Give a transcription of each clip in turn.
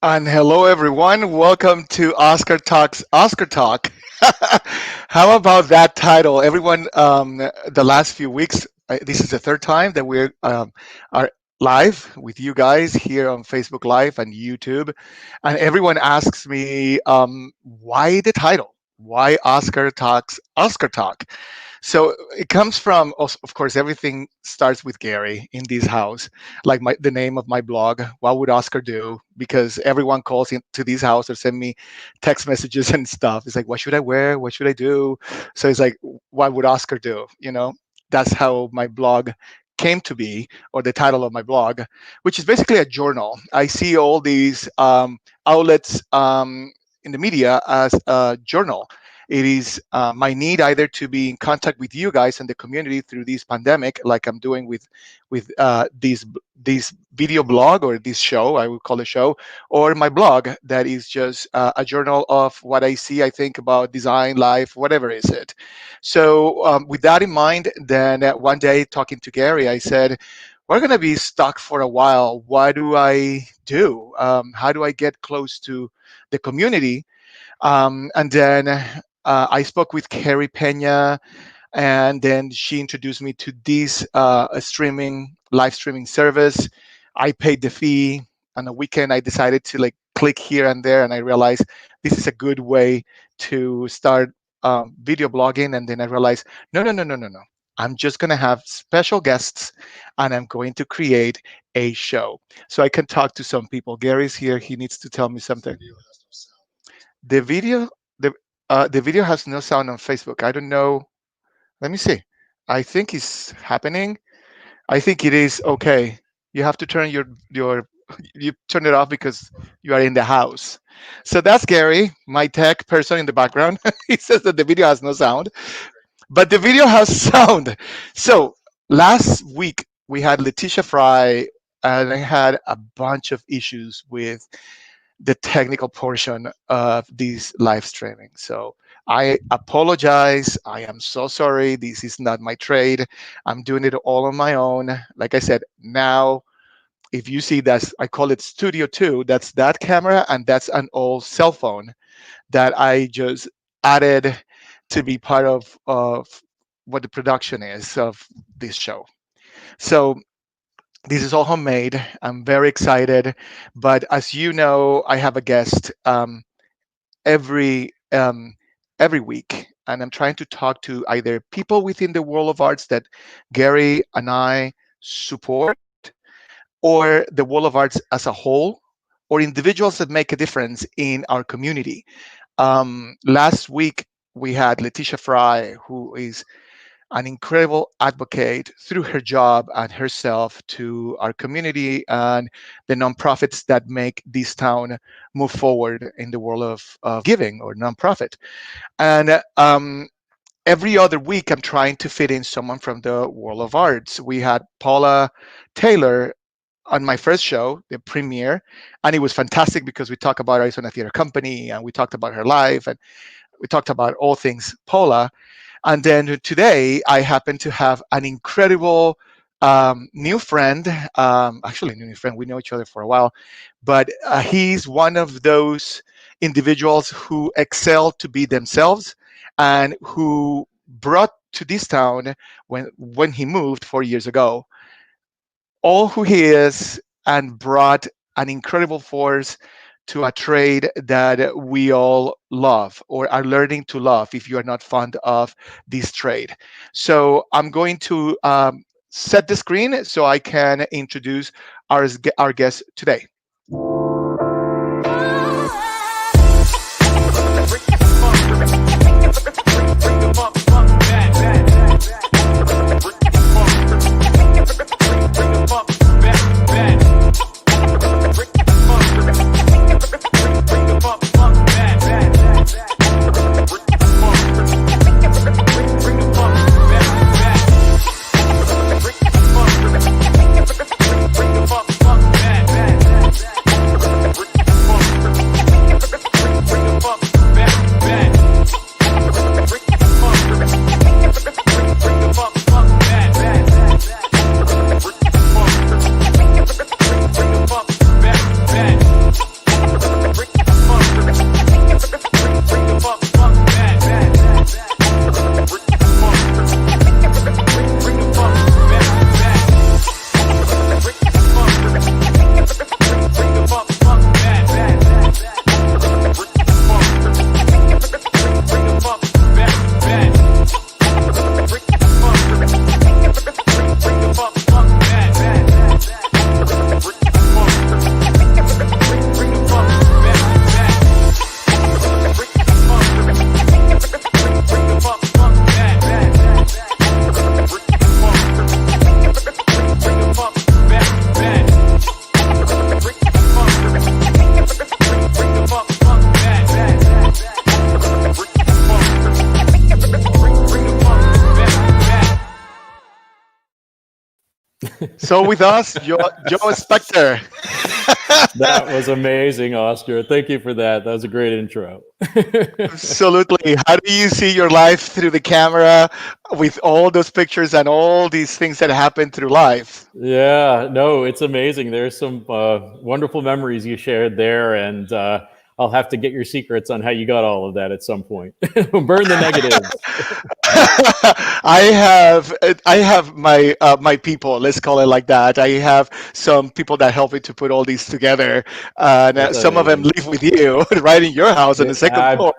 And hello, everyone. Welcome to Oscar Talks Oscar Talk. How about that title? Everyone, the last few weeks, this is the third time that we are live with you guys here on Facebook Live and YouTube. And everyone asks me, why the title? Why Oscar Talks Oscar Talk? So it comes from, of course, everything starts with Gary in this house, like the name of my blog. What would Oscar do? Because everyone calls into this house or send me text messages and stuff. It's like, what should I wear? What should I do? So it's like, what would Oscar do? That's how my blog came to be, or the title of my blog, which is basically a journal. I see all these outlets in the media as a journal. It is my need either to be in contact with you guys and the community through this pandemic, like I'm doing with this video blog or this show, I would call it show, or my blog that is just a journal of what I see, I think about design, life, whatever is it. So with that in mind, then one day talking to Gary, I said, we're going to be stuck for a while. What do I do? How do I get close to the community? And then I spoke with Carrie Pena, and then she introduced me to this live streaming service. I paid the fee. On a weekend, I decided to like click here and there, and I realized this is a good way to start video blogging. And then I realized, no, no, no, no, no, no. I'm just going to have special guests, and I'm going to create a show so I can talk to some people. Gary's here. He needs to tell me something. The video, the video has no sound on Facebook. I don't know. Let me see. I think it's happening. I think it is okay. You have to turn your you turn it off because you are in the house. So that's Gary, my tech person in the background. He says that the video has no sound, but the video has sound. So last week we had Letitia Fry, and I had a bunch of issues with the technical portion of this live streaming. So I apologize. I am so sorry. This is not my trade. I'm doing it all on my own. Like I said, now, if you see that, I call it Studio 2, that's that camera, and that's an old cell phone that I just added to be part of what the production is of this show. So this is all homemade. I'm very excited. But as you know, I have a guest every every week, and I'm trying to talk to either people within the world of arts that Gary and I support, or the world of arts as a whole, or individuals that make a difference in our community. Last week we had Letitia Fry, who is an incredible advocate through her job and herself to our community and the nonprofits that make this town move forward in the world of giving or nonprofit. And every other week, I'm trying to fit in someone from the world of arts. We had Paula Taylor on my first show, the premiere, and it was fantastic because we talked about Arizona Theater Company, and we talked about her life, and we talked about all things Paula. And then today, I happen to have an incredible new friend, actually, a new friend. We know each other for a while, but he's one of those individuals who excel to be themselves and who brought to this town when he moved 4 years ago all who he is, and brought an incredible force to a trade that we all love or are learning to love if you are not fond of this trade. So I'm going to set the screen so I can introduce our guest today. So with us, Joe Specter. That was amazing, Oscar. Thank you for that. That was a great intro. Absolutely. How do you see your life through the camera with all those pictures and all these things that happen through life? Yeah, no, it's amazing. There's some wonderful memories you shared there, and I'll have to get your secrets on how you got all of that at some point. Burn the negatives. I have my people. Let's call it like that. I have some people that help me to put all these together, and That's some of them amazing. live with you, right in your house on Yeah, the second floor.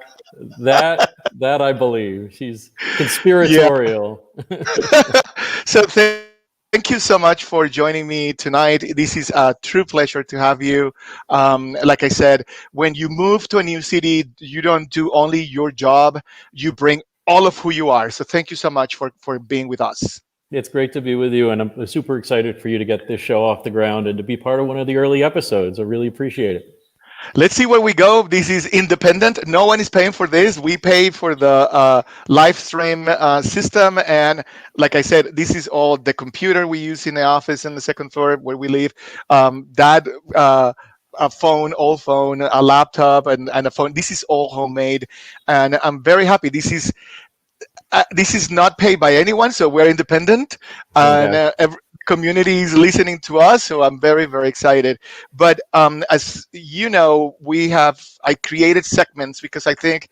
that I believe. She's Yeah. conspiratorial. So thank you so much for joining me tonight. This is a true pleasure to have you. Like I said, when you move to a new city, you don't do only your job; you bring all of who you are. So thank you so much for being with us. It's great to be with you, and I'm super excited for you to get this show off the ground and to be part of one of the early episodes. I really appreciate it. Let's see where we go. This is independent. No one is paying for this. We pay for the live stream system. And like I said, this is all the computer we use in the office in the second floor where we live. That a phone, old phone, a laptop, and a phone. This is all homemade. And I'm very happy. This is not paid by anyone, so we're independent, and Fantastic. every community is listening to us. So I'm very, very excited. But as you know, I created segments because I think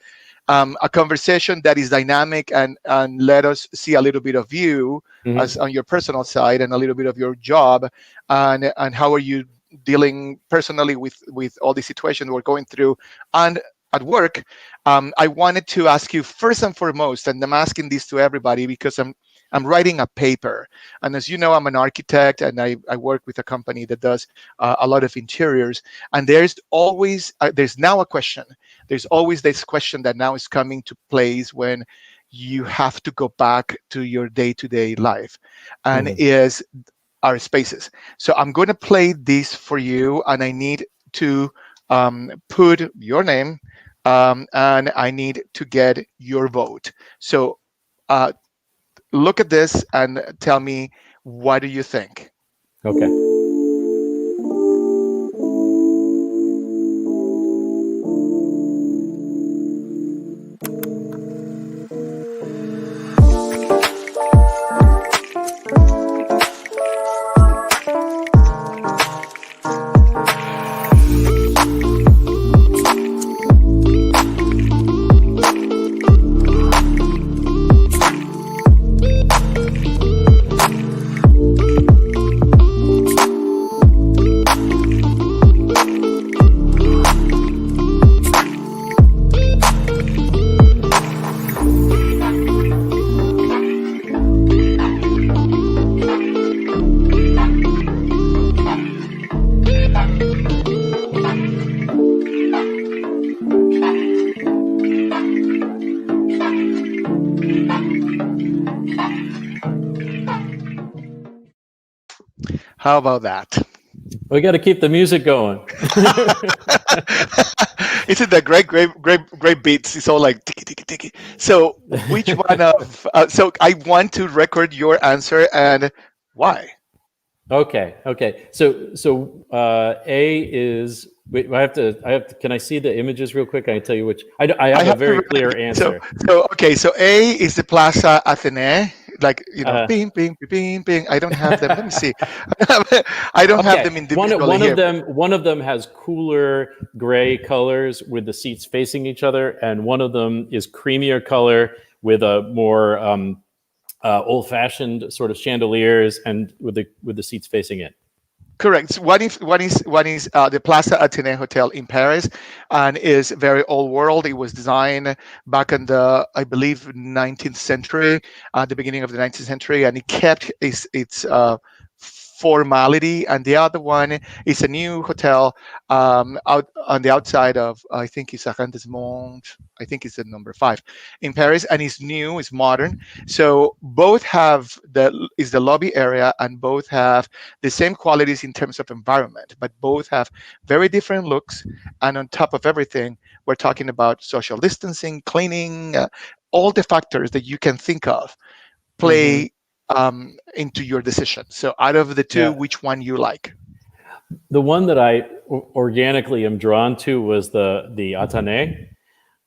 a conversation that is dynamic and let us see a little bit of you as Hmm. on your personal side and a little bit of your job and how are you dealing personally with all the situation we're going through and at work. I wanted to ask you first and foremost, and I'm asking this to everybody because I'm writing a paper, and as you know, I'm an architect, and I work with a company that does a lot of interiors. And there's now a question. There's always this question that now is coming to place when you have to go back to your day-to-day life, and Hmm. is our spaces. So I'm going to play this for you, and I need to put your name, and I need to get your vote. So uh, look at this and tell me, what do you think? Okay. How about that? We got to keep the music going. Isn't that great, great beats? It's all like tiki tiki tiki. So which one of? So I want to record your answer and why. Okay. Okay. So A is. Wait, I have to. Can I see the images real quick? I can tell you which. I I have a have to very remind clear you. So, answer. so okay. So A is the Plaza Athénée, like Uh, ping, ping, ping, ping, ping. I don't have them. Let me see. I don't have them okay. individually here. One of them has cooler gray colors with the seats facing each other, and one of them is creamier color with a more old-fashioned sort of chandeliers and with the seats facing it. Correct. So one is the Plaza Athénée Hotel in Paris, and is very old world. It was designed back in the, I believe, 19th century, the beginning of the 19th century, and it kept its formality. And the other one is a new hotel out on the outside of, I think it's Arrondissement. I think it's the number 5 in Paris, and it's new, it's modern. So both have the lobby area, and both have the same qualities in terms of environment, but both have very different looks. And on top of everything, we're talking about social distancing, cleaning, all the factors that you can think of Hmm. play into your decision. So out of the two, Yeah. which one you like? The one that I organically am drawn to was the Atane.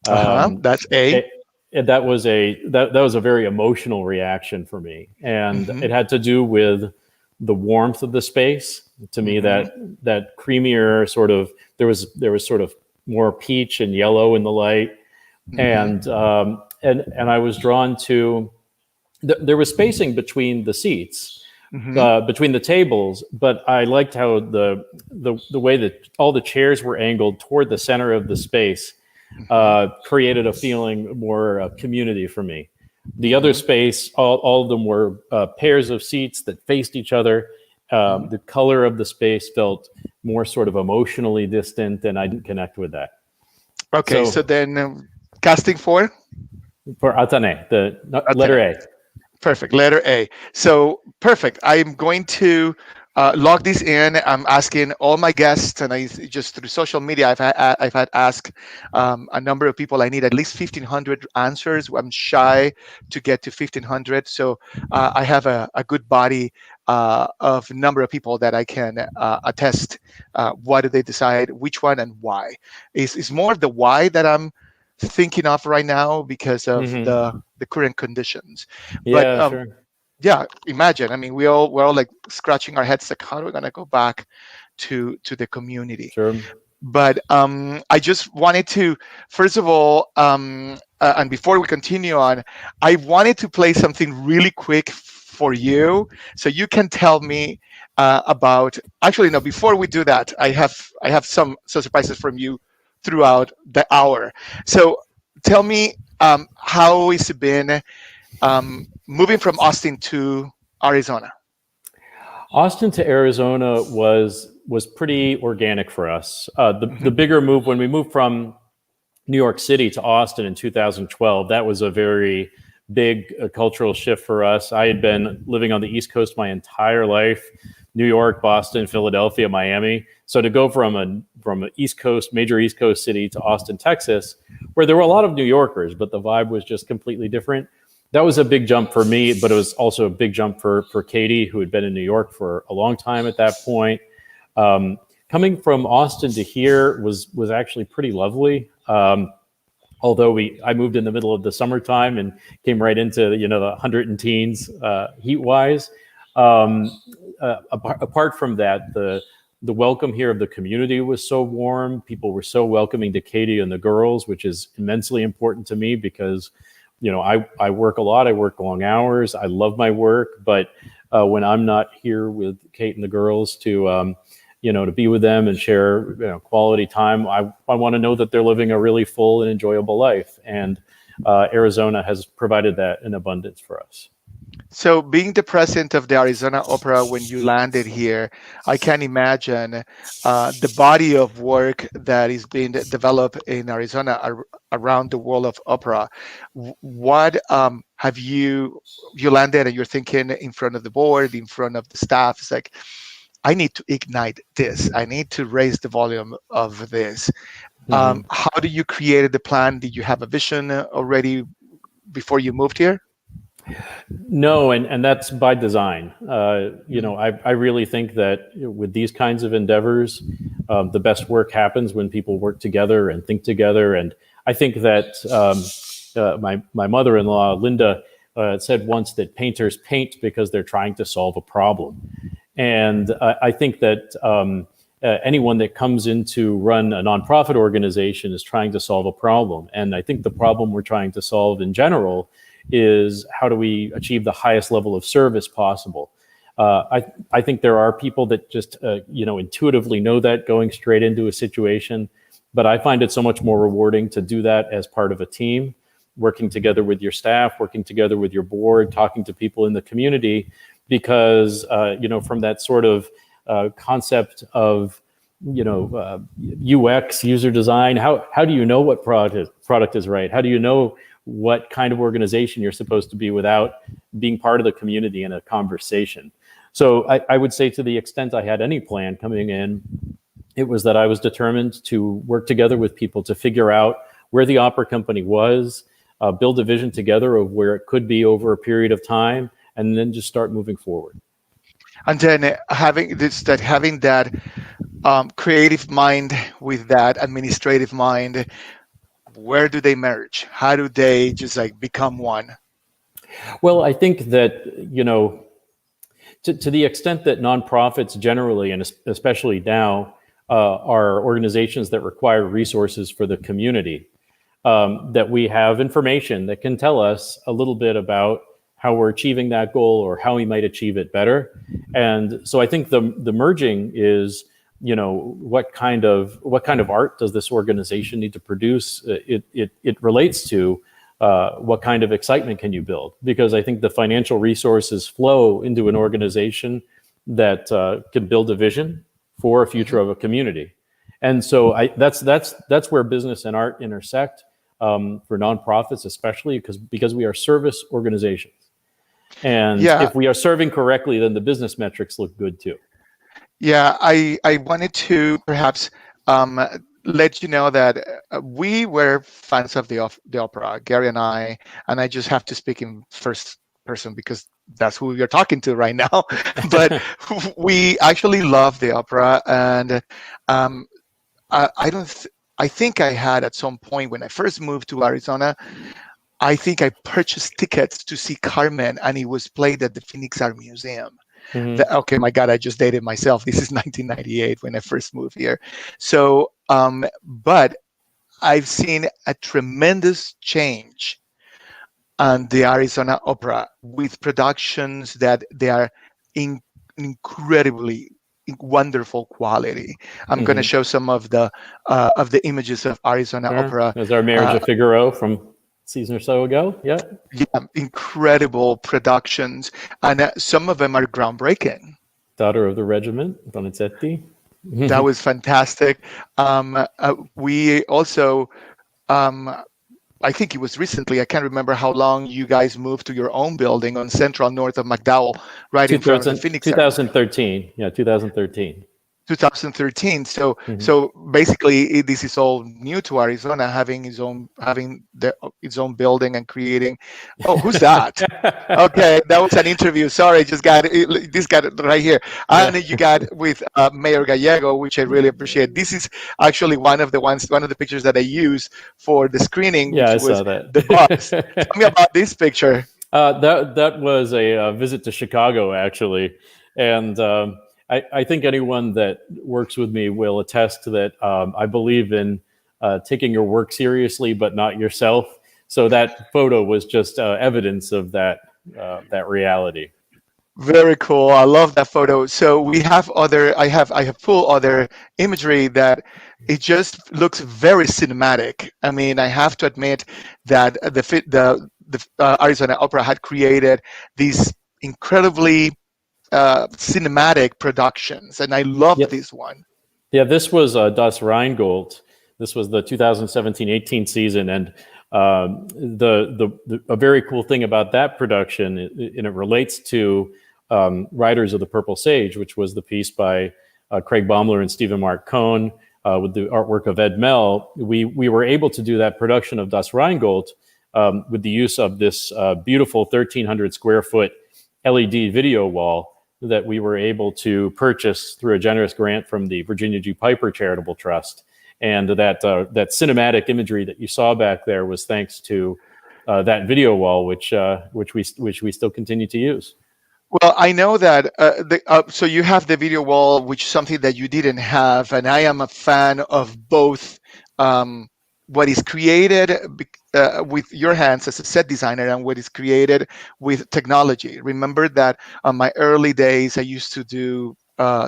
Um, That's A. it, that was that was a very emotional reaction for me, and Hmm. it had to do with the warmth of the space. To me, Hmm. that creamier sort of there was sort of more peach and yellow in the light, Hmm. and I was drawn to there was spacing between the seats, Hmm. between the tables, but I liked how the way that all the chairs were angled toward the center of the space Hmm. created a feeling more community for me. The other Hmm. space, all of them were pairs of seats that faced each other. Hmm. The color of the space felt more sort of emotionally distant, and I didn't connect with that. Okay, so So then casting for for Atane, the letter Atene. A. Perfect. Letter A. So perfect. I'm going to log this in. I'm asking all my guests, and I just through social media, I've had asked a number of people. I need at least 1,500 answers. I'm shy to get to 1,500, so I have a good body of number of people that I can attest. What do they decide? Which one and why? Is more of the why that I'm thinking of right now because of Mm-hmm. the current conditions. But Yeah, sure, yeah, imagine. I mean, we're all like scratching our heads, like, how are we gonna go back to the community? sure. But I just wanted to, first of all, and before we continue on, I wanted to play something really quick for you, so you can tell me about. Actually, no. Before we do that, I have some surprises from you throughout the hour. So tell me, how has it been moving from Austin to Arizona? Austin to Arizona was pretty organic for us. The Hmm. bigger move when we moved from New York City to Austin in 2012, that was a very big cultural shift for us. I had been living on the East Coast my entire life, New York, Boston, Philadelphia, Miami. So to go from an East Coast, major East Coast city to Austin, Texas, where there were a lot of New Yorkers, but the vibe was just completely different. That was a big jump for me, but it was also a big jump for Katie, who had been in New York for a long time at that point. Um, Coming from Austin to here was actually pretty lovely. Although I moved in the middle of the summertime and came right into the hundred and teens heat wise. Um, Apart from that, the welcome here of the community was so warm. People were so welcoming to Katie and the girls, which is immensely important to me because I work a lot. I work long hours. I love my work, but when I'm not here with Kate and the girls to be with them and share quality time, I want to know that they're living a really full and enjoyable life. And Arizona has provided that in abundance for us. So, being the president of the Arizona Opera when you landed here, I can imagine the body of work that is being developed in Arizona around the world of opera. What have you landed and you're thinking in front of the board, in front of the staff? It's like, I need to ignite this. I need to raise the volume of this. Mm-hmm. How do you create the plan? Did you have a vision already before you moved here? No, and that's by design. Mhm. I really think that with these kinds of endeavors, the best work happens when people work together and think together. And I think that my mother-in-law, Linda, said once that painters paint because they're trying to solve a problem. And I think that anyone that comes in to run a nonprofit organization is trying to solve a problem. And I think the problem we're trying to solve in general is how do we achieve the highest level of service possible. I think there are people that just intuitively know that going straight into a situation, but I find it so much more rewarding to do that as part of a team, working together with your staff, working together with your board, talking to people in the community, because from that sort of concept of UX, user design. How do you know what product is right? How do you know what kind of organization you're supposed to be without being part of the community in a conversation? So I would say, to the extent I had any plan coming in, it was that I was determined to work together with people to figure out where the opera company was, build a vision together of where it could be over a period of time, and then just start moving forward. And then having that creative mind with that administrative mind, where do they merge? How do they just like become one? Well, I think that, to the extent that nonprofits generally, and especially now, are organizations that require resources for the community, that we have information that can tell us a little bit about how we're achieving that goal or how we might achieve it better. And so I think the merging is, what kind of art does this organization need to produce? It relates to what kind of excitement can you build? Because I think the financial resources flow into an organization that can build a vision for a future of a community. And so that's where business and art intersect, for nonprofits, especially because we are service organizations. And Yeah, if we are serving correctly, then the business metrics look good too. yeah. I wanted to perhaps um, let you know that we were fans of the opera, Gary and I just have to speak in first person because that's who you're talking to right now. But we actually love the opera, and um, I don't. I think I had at some point when I first moved to Arizona, I think I purchased tickets to see Carmen, and it was played at the Phoenix Art Museum. Mm-hmm. Okay, my God, I just dated myself. This is 1998 when I first moved here. So, but I've seen a tremendous change on the Arizona Opera with productions that they are in incredibly wonderful quality. I'm going to Mm-hmm. show some of the images of Arizona Sure. Opera. There's our Marriage Uh, of Figaro from a season or so ago. Yeah. yeah, incredible productions, and some of them are groundbreaking. Daughter of the Regiment, Donizetti. That was fantastic. We also, um, I think it was recently, I can't remember how long you guys moved to your own building on Central North of McDowell, right in front of the Phoenix Art Museum. 2013. Yeah, 2013. 2013. So Mm-hmm. so basically, this is all new to Arizona, having its own building and creating. Oh, who's that? Okay, that was an interview. Sorry, just got it, this got it right here. And Yeah. you got with Mayor Gallego, which I really appreciate. This is actually one of the pictures that I used for the screening, Yeah, which I was saw that. the bus. Tell me about this picture. That was a visit to Chicago, actually, and I think anyone that works with me will attest to that. I believe in taking your work seriously, but not yourself. So that photo was just evidence of that reality. Very cool. I love that photo. So we have I have full other imagery that it just looks very cinematic. I mean, I have to admit that the Arizona Opera had created these incredibly cinematic productions, and I love Yep. this one. Yeah, this was Das Rheingold. This was the 2017-18 season, and a very cool thing about that production, and it relates to Riders of the Purple Sage, which was the piece by Craig Baumler and Stephen Mark Cohn, with the artwork of Ed Mell. We were able to do that production of Das Rheingold with the use of this beautiful 1,300 square foot LED video wall that we were able to purchase through a generous grant from the Virginia G. Piper Charitable Trust. And that cinematic imagery that you saw back there was thanks to that video wall, which we still continue to use. Well, I know that so you have the video wall, which is something that you didn't have, and I am a fan of both what is created with your hands as a set designer and what is created with technology. Remember that on my early days, I used to do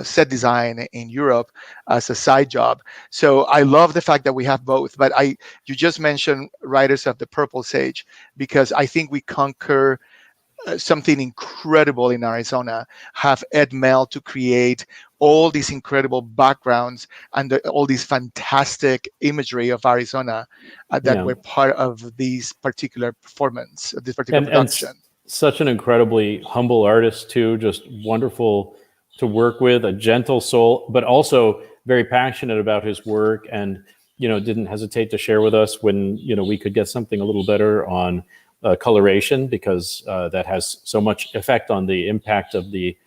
set design in Europe as a side job. So I love the fact that we have both. But you just mentioned Riders of the Purple Sage because I think we conquer something incredible in Arizona, have Ed Mell to create all these incredible backgrounds and all these fantastic imagery of Arizona that Yeah. were part of this particular performance, this particular And production. such an incredibly humble artist too, just wonderful to work with, a gentle soul, but also very passionate about his work, and didn't hesitate to share with us when we could get something a little better on coloration, because that has so much effect on the impact of the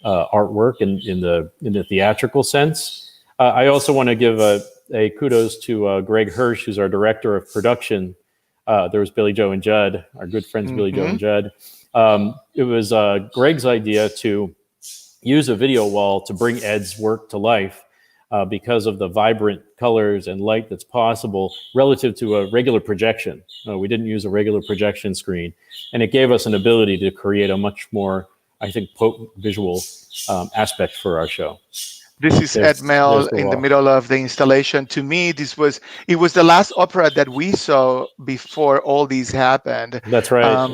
artwork in the theatrical sense. I also want to give a kudos to Greg Hirsch, who's our director of production. There was Billy Joe and Judd, our good friends Billy Joe and Judd. It was Greg's idea to use a video wall to bring Ed's work to life, because of the vibrant colors and light that's possible relative to a regular projection. We didn't use a regular projection screen, and it gave us an ability to create a much more, I think, potent visual aspect for our show. This is Ed Mel in the middle of the installation. To me, it was the last opera that we saw before all these happened. That's right.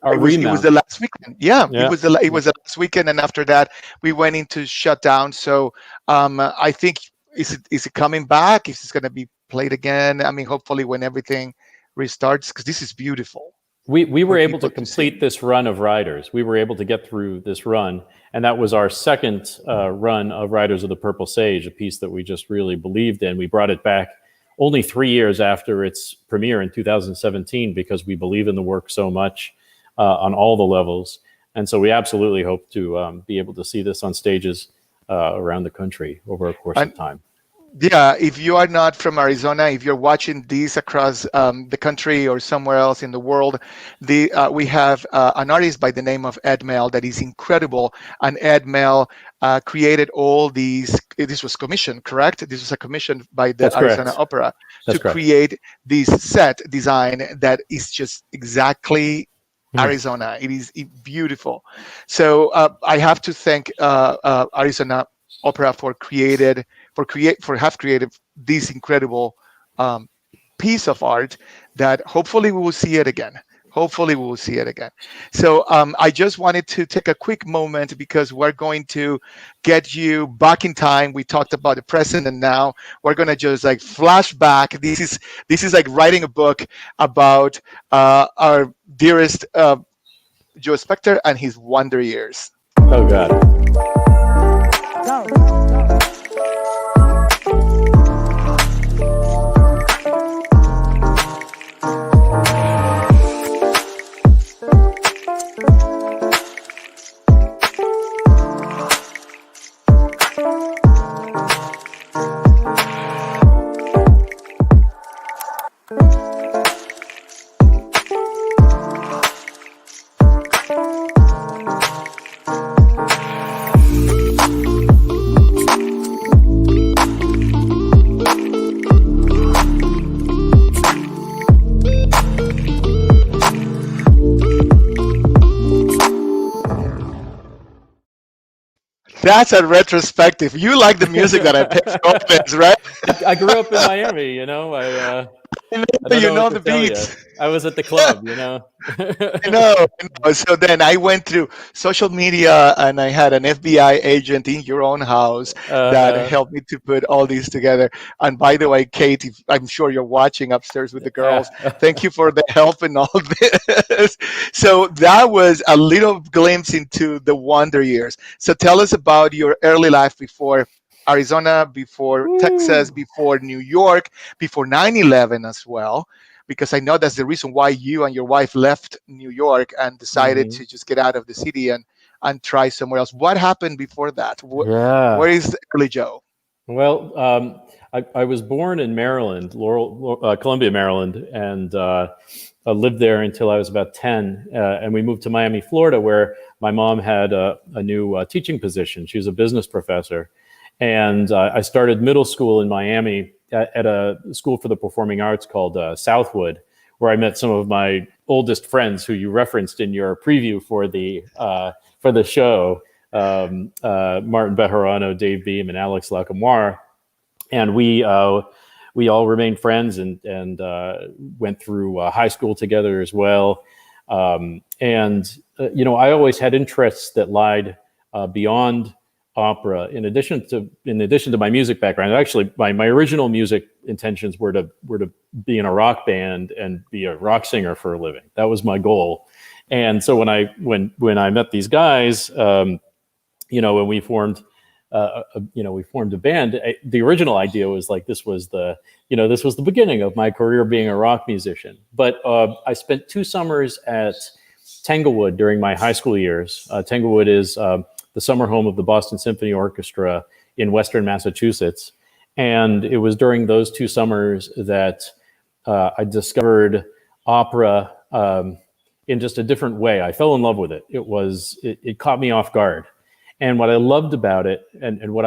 It was the last weekend. Yeah. It was the last weekend, and after that, we went into shutdown. So I think is it coming back? Is it going to be played again? I mean, hopefully when everything restarts, because this is beautiful. We were able to complete this run of Riders. We were able to get through this run, and that was our second run of Riders of the Purple Sage, a piece that we just really believed in. We brought it back only 3 years after its premiere in 2017 because we believe in the work so much on all the levels. And so we absolutely hope to be able to see this on stages around the country over a course of time. Yeah, if you are not from Arizona, if you're watching these across the country or somewhere else in the world, we have an artist by the name of Ed Mel that is incredible. And Ed Mel created all these. This was commissioned, correct? This was a commission by the Arizona Opera to create this set design that is just exactly Arizona. It is beautiful. So I have to thank Arizona Opera for created this incredible piece of art that hopefully we will see it again. So I just wanted to take a quick moment because we're going to get you back in time. We talked about the present, and now we're going to just like flash back. This is like writing a book about our dearest Joe Specter and his wonder years. Oh God. Go. That's a retrospective. You like the music that I picked for this, right? I grew up in Miami, you know. I know the beats. I was at the club, you know. I know. So then I went through social media, and I had an FBI agent in your own house that helped me to put all these together. And by the way, Kate, I'm sure you're watching upstairs with the girls. Thank you for the help in all this. So that was a little glimpse into the wonder years. So tell us about your early life before Arizona, before Texas, before New York, before 9/11 as well, because I know that's the reason why you and your wife left New York and decided to just get out of the city and try somewhere else. What happened before that? Where is early Joe? Well, I was born in Maryland, Columbia, Maryland, and I lived there until I was about 10. And we moved to Miami, Florida, where my mom had a new teaching position. She was a business professor. And I started middle school in Miami at a school for the performing arts called Southwood, where I met some of my oldest friends who you referenced in your preview for the show, Martin Bejarano, Dave Beam, and Alex Lacomar. And we all remained friends and went through high school together as well. You know, I always had interests that lied beyond opera. In addition to my music background, actually, my original music intentions were to be in a rock band and be a rock singer for a living. That was my goal. And so when I met these guys, you know, when we formed we formed a band. The original idea was like this was the beginning of my career being a rock musician. But I spent 2 summers at Tanglewood during my high school years. Tanglewood is the summer home of the Boston Symphony Orchestra in Western Massachusetts, and it was during those 2 summers that I discovered opera in just a different way. I fell in love with it. It caught me off guard. And what I loved about it, and what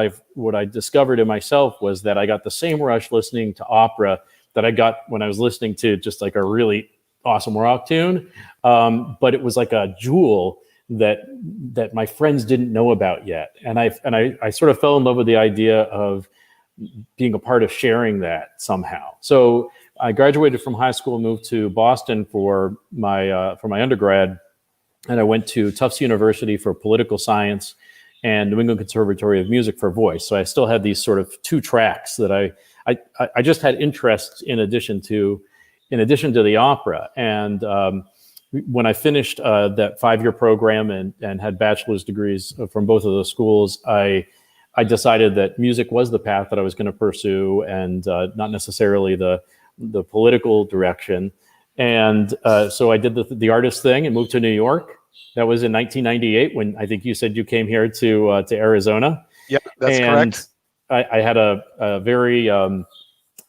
I discovered in myself, was that I got the same rush listening to opera that I got when I was listening to just like a really awesome rock tune. But it was like a jewel that my friends didn't know about yet. And I sort of fell in love with the idea of being a part of sharing that somehow. So I graduated from high school, moved to Boston for my undergrad, and I went to Tufts University for political science and New England Conservatory of Music for voice. So I still had these sort of 2 tracks that I just had interests in addition to the opera. And when I finished that 5-year program and had bachelor's degrees from both of those schools, I decided that music was the path that I was going to pursue, and not necessarily the political direction. And so I did the artist thing and moved to New York. That was in 1998 when I think you said you came here to Arizona. Yeah, that's correct. I had a very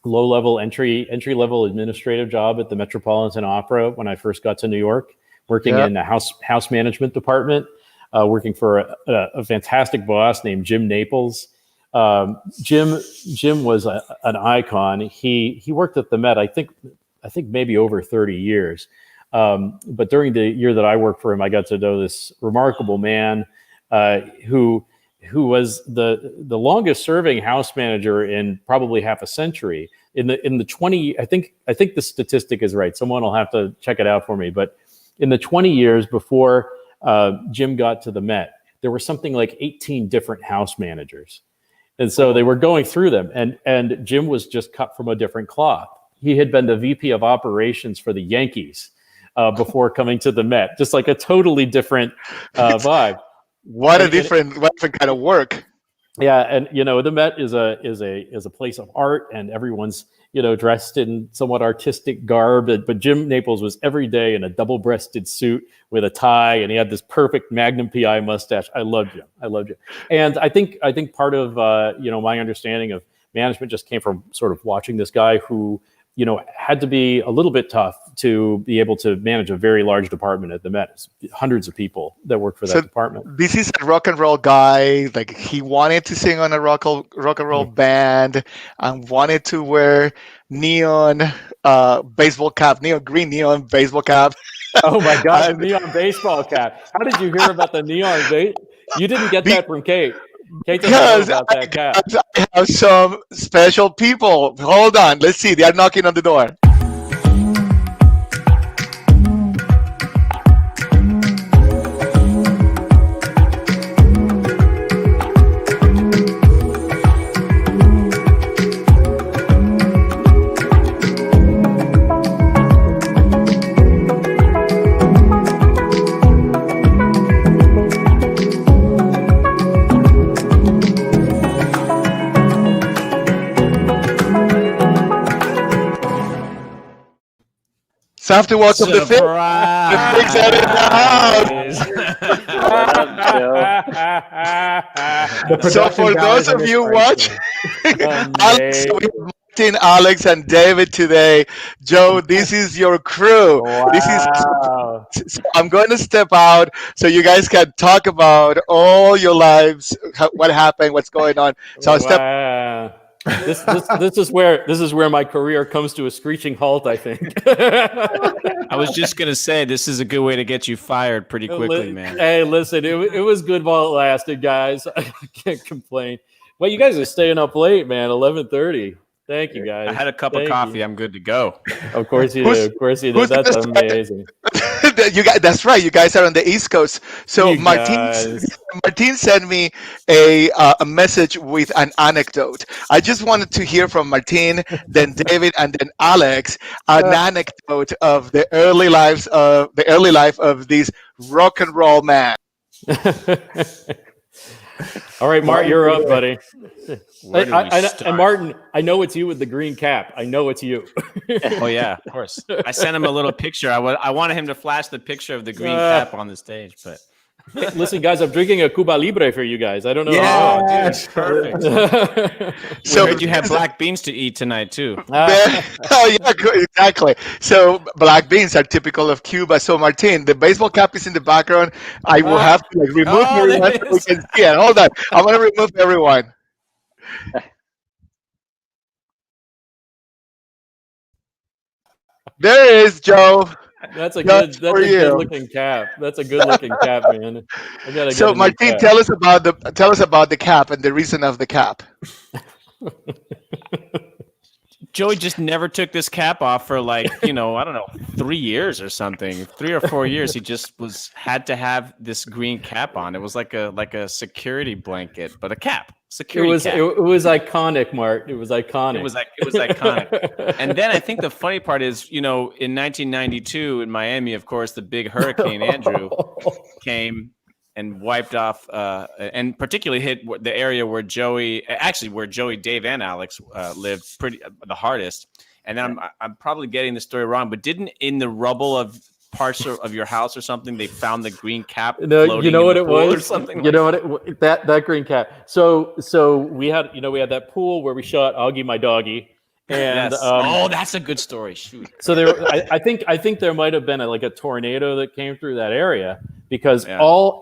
low-level entry level administrative job at the Metropolitan Opera when I first got to New York, working in the house management department, working for a fantastic boss named Jim Naples. Jim was an icon. He worked at the Met, I think maybe over 30 years. But during the year that I worked for him, I got to know this remarkable man who was the longest serving house manager in probably half a century. In the 20, I think the statistic is right. Someone will have to check it out for me. But in the 20 years before Jim got to the Met, there were something like 18 different house managers. And so they were going through them, and Jim was just cut from a different cloth. He had been the VP of operations for the Yankees before coming to the Met, just like a totally different vibe. What a different kind of work. Yeah, and the Met is a place of art, and everyone's dressed in somewhat artistic garb. But Jim Naples was every day in a double-breasted suit with a tie, and he had this perfect Magnum PI mustache. I loved Jim. And I think part of my understanding of management just came from sort of watching this guy who had to be a little bit tough to be able to manage a very large department at the Met. It's hundreds of people that work for that department. This is a rock and roll guy. Like, he wanted to sing on a rock and roll band, and wanted to wear neon baseball cap, green neon baseball cap. Oh my God, neon baseball cap. How did you hear about the neon? You didn't get that from Kate. Because I have some special people. Hold on, let's see. They are knocking on the door. So I have to welcome the Fix out in the house. So for those of you watching, Alex and David today. Joe, this is your crew. Wow. So I'm going to step out so you guys can talk about all your lives, what happened, what's going on. So I'll step. This is where my career comes to a screeching halt, I think. I was just gonna say, this is a good way to get you fired pretty quickly, man. Hey, listen, it was good while it lasted, guys. I can't complain. Well, you guys are staying up late, man. 11:30. Thank you, guys. I had a cup of coffee. I'm good to go. Of course you do. Of course you do. That's amazing. That's right. You guys are on the East Coast. So Martin sent me a message with an anecdote. I just wanted to hear from Martin, then David, and then Alex an anecdote of the early life of this rock and roll man. All right, Martin, you're up, buddy. Where do we start? And Martin, I know it's you with the green cap. I know it's you. Oh yeah, of course. I sent him a little picture. I wanted him to flash the picture of the green cap on the stage, but hey, listen, guys, I'm drinking a Cuba Libre for you guys. I don't know. Yeah, dude, perfect. So we heard you had black beans to eat tonight too. oh yeah, exactly. So black beans are typical of Cuba. So Martin, the baseball cap is in the background. I will have to like remove everyone so we can see it. Hold on, I'm gonna remove everyone. There it is, Joe. That's a That's good. for That's a you. good looking cap. That's a good looking cap, man. I gotta So get a new Martin, cap. tell us about the cap and the reason of the cap. Joey just never took this cap off for like, I don't know, 3 years or something. 3 or 4 years. He just had to have this green cap on. It was like a security blanket, but a cap. Security cap. It was iconic, Mart. It was iconic. It was iconic. And then I think the funny part is, in 1992 in Miami, of course, the big Hurricane Andrew came and wiped off, and particularly hit the area where Joey, Dave, and Alex lived the hardest. And then I'm probably getting the story wrong, but didn't in the rubble of parts of your house or something they found the green cap? No, you know what it was, or something. That green cap. So we had that pool where we shot Augie my doggy. And yes. That's a good story. Shoot. So I think there might have been a tornado that came through that area because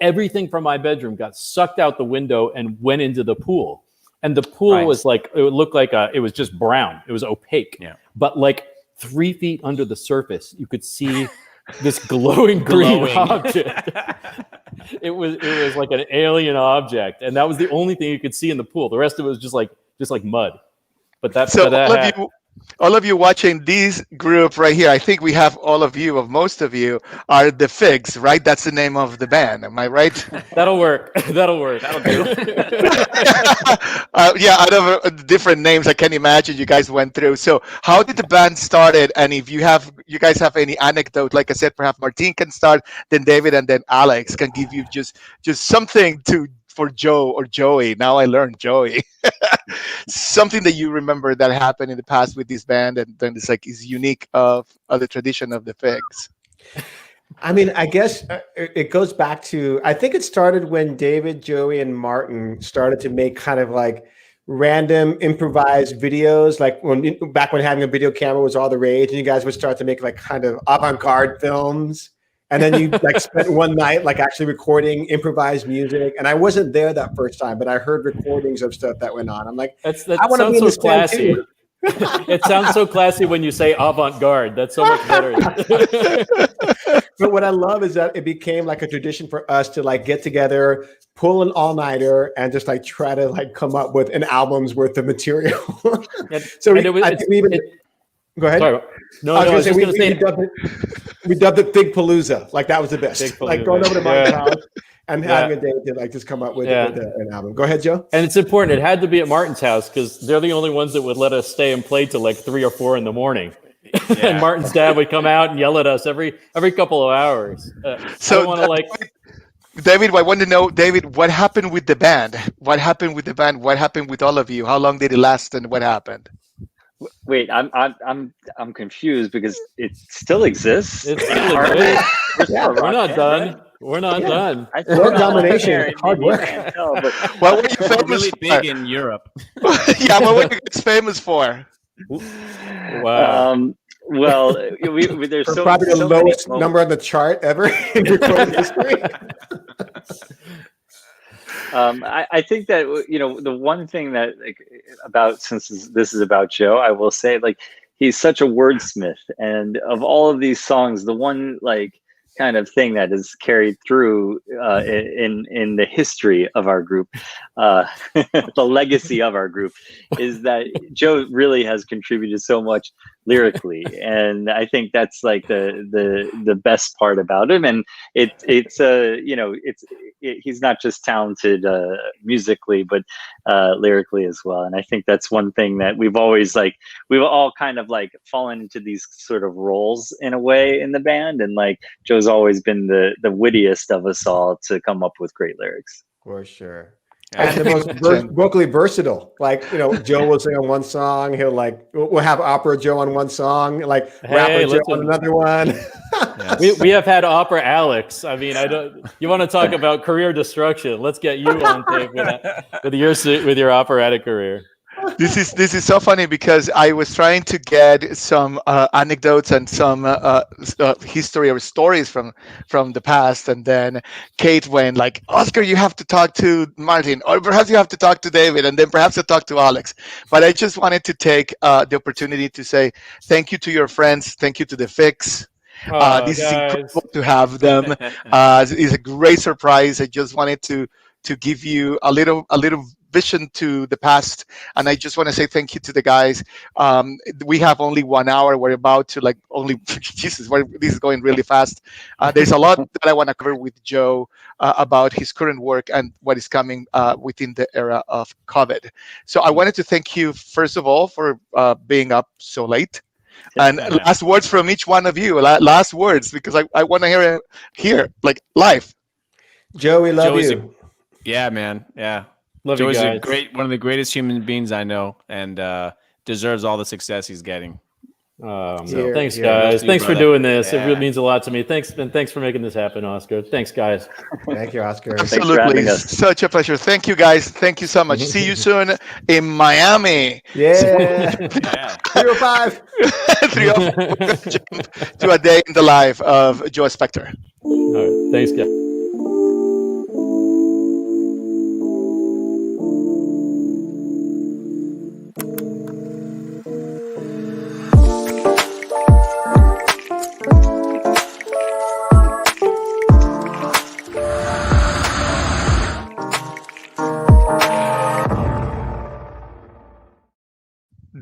everything from my bedroom got sucked out the window and went into the pool. And the pool was it looked like it was just brown. It was opaque. Yeah. But 3 feet under the surface, you could see this glowing green object. It was like an alien object, and that was the only thing you could see in the pool. The rest of it was just like mud. But that's so all of you watching this group right here, I think we have most of you are the Figs, right? That's the name of the band. Am I right? That'll work. That'll do. Out of different names, I can imagine you guys went through. So how did the band started? And if you guys have any anecdote, like I said, perhaps Martin can start, then David, and then Alex can give you just something for Joe or Joey. Now I learned Joey. Something that you remember that happened in the past with this band, and then it's is unique of the tradition of the Figs. I mean, I guess it goes back to, I think it started when David, Joey, and Martin started to make kind of random improvised videos, back when having a video camera was all the rage, and you guys would start to make kind of avant-garde films. And then you spent one night actually recording improvised music. And I wasn't there that first time, but I heard recordings of stuff that went on. I'm like, that sounds so classy. It sounds so classy when you say avant-garde. That's so much better. But what I love is that it became a tradition for us to get together, pull an all-nighter, and just try to come up with an album's worth of material. So go ahead. Sorry. No, I was just going to say we dubbed it Big Palooza. That was the best. Going over to my house and having a day to just come up with an album. Go ahead, Joe. And it's important. It had to be at Martin's house because they're the only ones that would let us stay and play till 3 or 4 in the morning. Yeah. And Martin's dad would come out and yell at us every couple of hours. So David, I want to know, David, what happened with the band? What happened with the band? What happened with all of you? How long did it last, and what happened? Wait, I'm confused because it still exists. It still exists. We're not done. We're not done. World domination, hard work. What were you famous really for? big in Europe? Yeah, what were you guys famous for? Wow. Well, there's probably the lowest number on the chart ever in recorded history. I think that the one thing that since this is about Joe, I will say he's such a wordsmith, and of all of these songs, the one kind of thing that is carried through in the history of our group, the legacy of our group, is that Joe really has contributed so much lyrically, and I think that's the best part about him. And he's not just talented musically, but lyrically as well. And I think that's one thing that we've always we've all kind of fallen into these sort of roles in a way in the band, and Joe's always been the wittiest of us all to come up with great lyrics. For sure. And the most vocally versatile. Like, Joe will sing on one song. We'll have opera Joe on one song, like rapper Joe on another one. Yes. We have had opera Alex. I mean, you want to talk about career destruction? Let's get you on tape with your operatic career. This is so funny because I was trying to get some anecdotes and some history or stories from the past, and then Kate went like, Oscar, you have to talk to Martin, or perhaps you have to talk to David, and then perhaps to talk to Alex. But I just wanted to take the opportunity to say thank you to your friends, thank you to the Fix. This is incredible to have them. It's a great surprise. I just wanted to give you a little vision to the past, and I just want to say thank you to the guys. We have only 1 hour. We're about to Jesus, this is going really fast. There's a lot that I want to cover with Joe about his current work and what is coming within the era of COVID. So I wanted to thank you first of all for being up so late. And last words from each one of you. Last words, because I want to hear it here, like live. Joe, we love you. Yeah, man. Yeah. Love Joe you is guys. one of the greatest human beings I know, and deserves all the success he's getting. Thanks, guys. Thanks for doing this. Yeah. It really means a lot to me. Thanks for making this happen, Oscar. Thanks, guys. Thank you, Oscar. Absolutely. Such a pleasure. Thank you, guys. Thank you so much. See you soon in Miami. Yeah. 305. 305. Jump to a day in the life of Joe Specter. All right. Thanks, guys.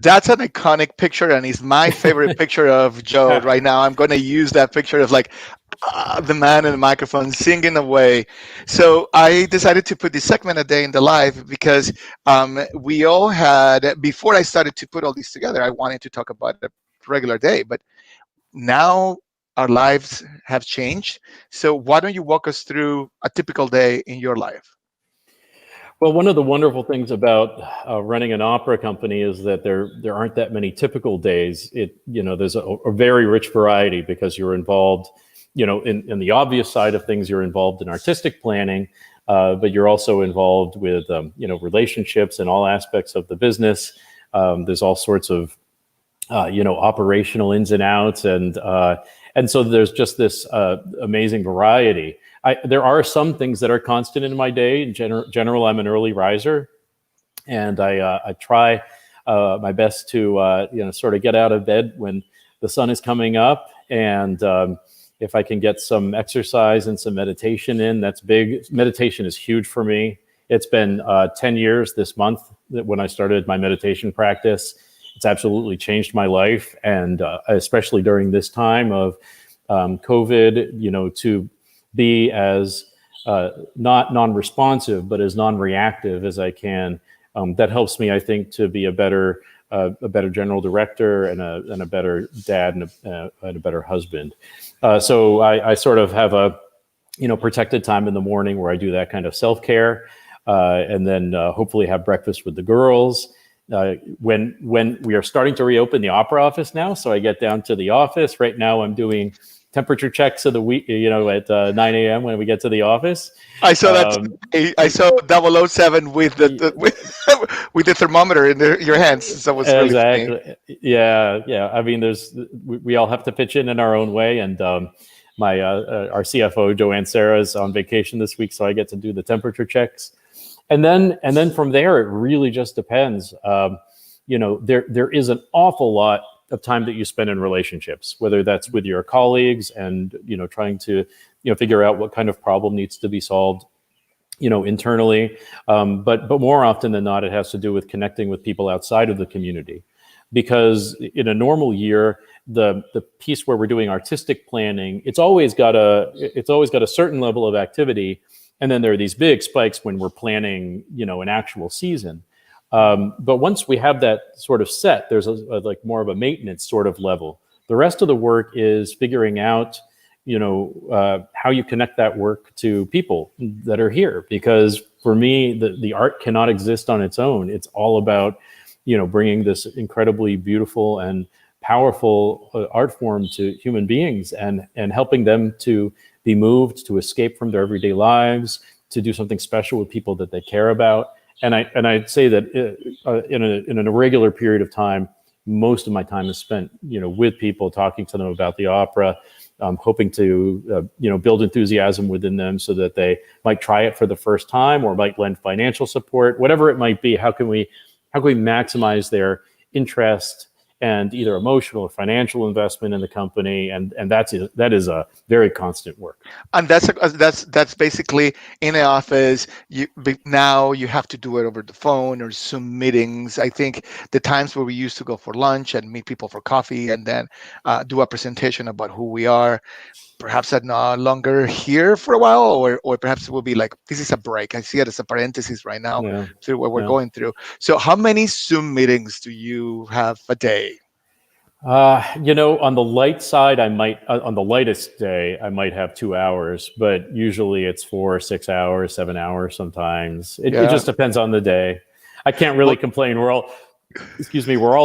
That's an iconic picture, and it's my favorite picture of Joe right now. I'm going to use that picture of the man in the microphone singing away. So I decided to put this segment a day in the life because we all had, before I started to put all these together, I wanted to talk about a regular day, but now our lives have changed. So why don't you walk us through a typical day in your life? Well, one of the wonderful things about running an opera company is that there aren't that many typical days. There's a very rich variety because you're involved, in the obvious side of things, you're involved in artistic planning, but you're also involved with, relationships and all aspects of the business. There's all sorts of, operational ins and outs, and so there's just this amazing variety. There are some things that are constant in my day. In general, I'm an early riser, and I try my best to sort of get out of bed when the sun is coming up, and if I can get some exercise and some meditation in, that's big. Meditation is huge for me. It's been 10 years this month when I started my meditation practice. It's absolutely changed my life, and especially during this time of COVID, to be as not non-responsive, but as non-reactive as I can. That helps me, I think, to be a better general director and a better dad and a better husband. So I sort of have a protected time in the morning where I do that kind of self-care, and then hopefully have breakfast with the girls. When we are starting to reopen the opera office now, so I get down to the office. Right now, I'm doing temperature checks of the week, at 9 a.m. when we get to the office. I saw that. I saw 007 with the with the thermometer in your hands. So it was really funny. Yeah. I mean, we all have to pitch in our own way, and my our CFO Joanne Sarah is on vacation this week, so I get to do the temperature checks, and then from there it really just depends. There is an awful lot of time that you spend in relationships, whether that's with your colleagues and, trying to, figure out what kind of problem needs to be solved, internally. But more often than not, it has to do with connecting with people outside of the community. Because in a normal year, the piece where we're doing artistic planning, it's always got a certain level of activity. And then there are these big spikes when we're planning, an actual season. But once we have that sort of set, there's more of a maintenance sort of level. The rest of the work is figuring out, how you connect that work to people that are here, because for me, the art cannot exist on its own. It's all about, bringing this incredibly beautiful and powerful art form to human beings and helping them to be moved, to escape from their everyday lives, to do something special with people that they care about. And I'd say that in an irregular period of time, most of my time is spent, with people, talking to them about the opera, hoping to, build enthusiasm within them so that they might try it for the first time or might lend financial support, whatever it might be. How can we maximize their interest and either emotional or financial investment in the company? And that is a very constant work. And that's basically in the office. Now you have to do it over the phone or Zoom meetings. I think the times where we used to go for lunch and meet people for coffee and then do a presentation about who we are, perhaps that no longer here for a while, or perhaps it will be like, this is a break. I see it as a parenthesis right now through what we're going through. So how many Zoom meetings do you have a day? On the light side, on the lightest day, I might have 2 hours, but usually it's 4, 6 hours, 7 hours sometimes. It just depends on the day. I can't really complain. We're all